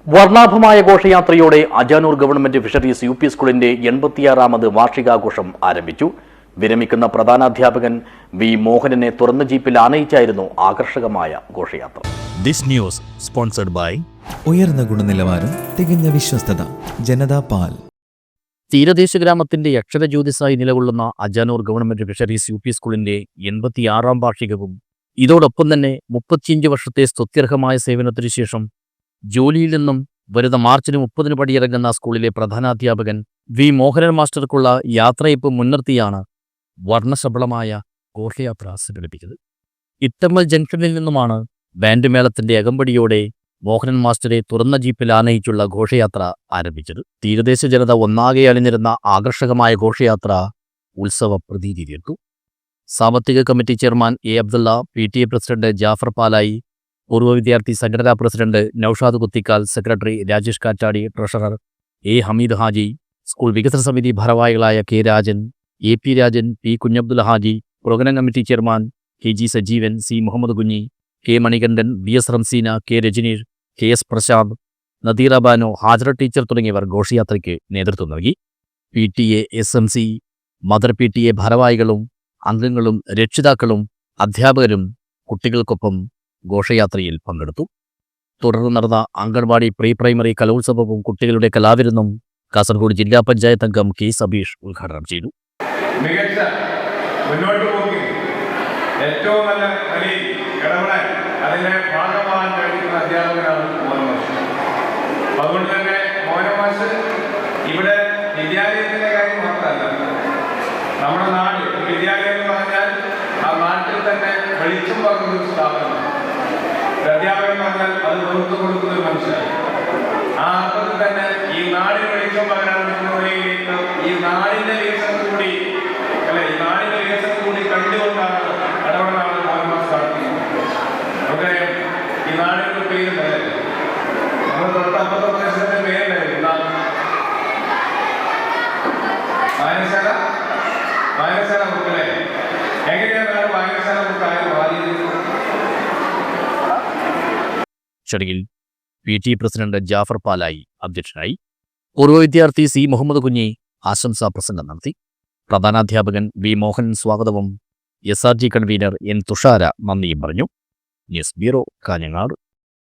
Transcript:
വർണ്ണാഭമായ ഘോഷയാത്രയോടെ Ajanur government fisheries U P സ്കൂളിന്റെ 86ാമത് വാർഷികാഘോഷം ആരംഭിച്ചു. വിരമിക്കുന്ന പ്രധാനാധ്യാപകൻ വി മോഹനനെ തുറന്ന ജീപ്പിൽ ആനയിച്ചായിരുന്നു ആകർഷകമായ ഘോഷയാത്ര. ദിസ് ന്യൂസ് സ്പോൺസർഡ് ബൈ ഉയർന്ന ഗുണനിലവാരം, തികഞ്ഞ വിശ്വസ്തത, ജനതാ പാൽ. തീരദേശ ഗ്രാമത്തിന്റെ അക്ഷരജ്യോതിസായി നിലകൊള്ളുന്ന Ajanur government fisheries U P സ്കൂളിന്റെ 86ാം വാർഷികവും ഇതോടൊപ്പം തന്നെ 35 വർഷത്തെ സ്തുത്യർഹമായ സേവനത്തിനു ശേഷം ജോലിയിൽ നിന്നും വരുന്ന മാർച്ചിന് 30 പടിയിറങ്ങുന്ന സ്കൂളിലെ പ്രധാനാധ്യാപകൻ വി മോഹനൻ മാസ്റ്റർക്കുള്ള യാത്രയപ്പ് മുൻനിർത്തിയാണ് വർണ്ണശബളമായ ഘോഷയാത്ര സംഘടിപ്പിച്ചത്. ഇട്ടമ്മൽ ജംഗ്ഷനിൽ നിന്നുമാണ് ബാൻഡ് മേളത്തിന്റെ അകമ്പടിയോടെ മോഹനൻ മാസ്റ്ററെ തുറന്ന ജീപ്പിൽ ആനയിച്ചുള്ള ഘോഷയാത്ര ആരംഭിച്ചത്. തീരദേശ ജനത ഒന്നാകെ അണിനിരുന്ന ആകർഷകമായ ഘോഷയാത്ര ഉത്സവ പ്രതീതി തീർത്തു. സാമ്പത്തിക committee chairman A Abdulla, PTA president Jafar Palayi, പൂർവ്വ വിദ്യാർത്ഥി സംഘടനാ president Naushad Kuthikkal, secretary Rajesh Kattadi, treasurer A Hameed Haji, school വികസന സമിതി ഭാരവാഹികളായ K Rajan, AP Rajan, P Kunhabdul Haji, programme committee chairman KG Sajeevan, C Muhammad Kunhi, K Manikandan, BS Ramseena, K Rajaneesh, KS Prashanth, Nadeera Bano, Hajara teacher തുടങ്ങിയവർ ഘോഷയാത്രയ്ക്ക് നേതൃത്വം നൽകി. PTA, SMC, മദർ PTA ഭാരവാഹികളും അംഗങ്ങളും രക്ഷിതാക്കളും അധ്യാപകരും കുട്ടികൾക്കൊപ്പം ഘോഷയാത്രയിൽ പങ്കെടുത്തു. തുടർന്ന് നടന്ന അംഗൻവാടി പ്രീ പ്രൈമറി കലോത്സവവും കുട്ടികളുടെ കലാവിരുന്നും കാസർഗോഡ് ജില്ലാ പഞ്ചായത്ത് അംഗം K സബീഷ് ഉദ്ഘാടനം ചെയ്തു. മികച്ച മുന്നോട്ട് പോക്കി ഏറ്റവും നല്ല നിലയിൽ ഇടപെടാൻ അതിന്റെ ഭാഗമാകാൻ കഴിയുന്ന അധ്യാപകനാണ് മോഹൻ മാഷ്. അതുകൊണ്ട് തന്നെ മോഹൻ മാഷ് ഇവിടെ വിദ്യാലയത്തിന്റെ കാര്യം മാത്രമല്ല, നമ്മുടെ നാട് വിദ്യാലയം എന്ന് പറഞ്ഞാൽ ആ നാട്ടിൽ തന്നെ വെളിച്ചം പകർന്ന ഒരു സ്ഥാപനമാണ്. അധ്യാപകൻ എന്ന് പറഞ്ഞാൽ അത് വെറുത്തു കൊടുക്കുന്ന ഒരു മനുഷ്യനാണ്. ആ അർത്ഥത്തിൽ തന്നെ ഈ നാടിന് വെളിച്ചം പകരാൻ പറ്റുന്നവരേക്ക് ഈ നാടിന്റെ വികസനം കൂടി ഈ നാടിന്റെ വികസനം കൂടി കണ്ടുകൊണ്ടാണ് ഇടപെടലാണ് മോഹൻ മാഷ് നടത്തുന്നത്. നമുക്കറിയാം, ഈ നാടിന്റെ പേര് നിലവില്ല. നമ്മൾ തൊട്ടപ്പുറത്തെ പ്രദേശത്തിന്റെ പേരുണ്ടായിരുന്നു വായനശാല. വായനശാല ബുക്കിലെ എങ്ങനെയാണ് വായനശാല ബുക്കായി മാറിയത്? ചടങ്ങിൽ PTA പ്രസിഡന്റ് ജാഫർ പാലായി അധ്യക്ഷനായി. പൂർവ്വ വിദ്യാർത്ഥി C മുഹമ്മദ് കുഞ്ഞി ആശംസാ പ്രസംഗം നടത്തി. പ്രധാനാധ്യാപകൻ വി മോഹനൻ സ്വാഗതവും SRG കൺവീനർ N തുഷാര നന്ദിയും പറഞ്ഞു. News bureau, Kanhangad.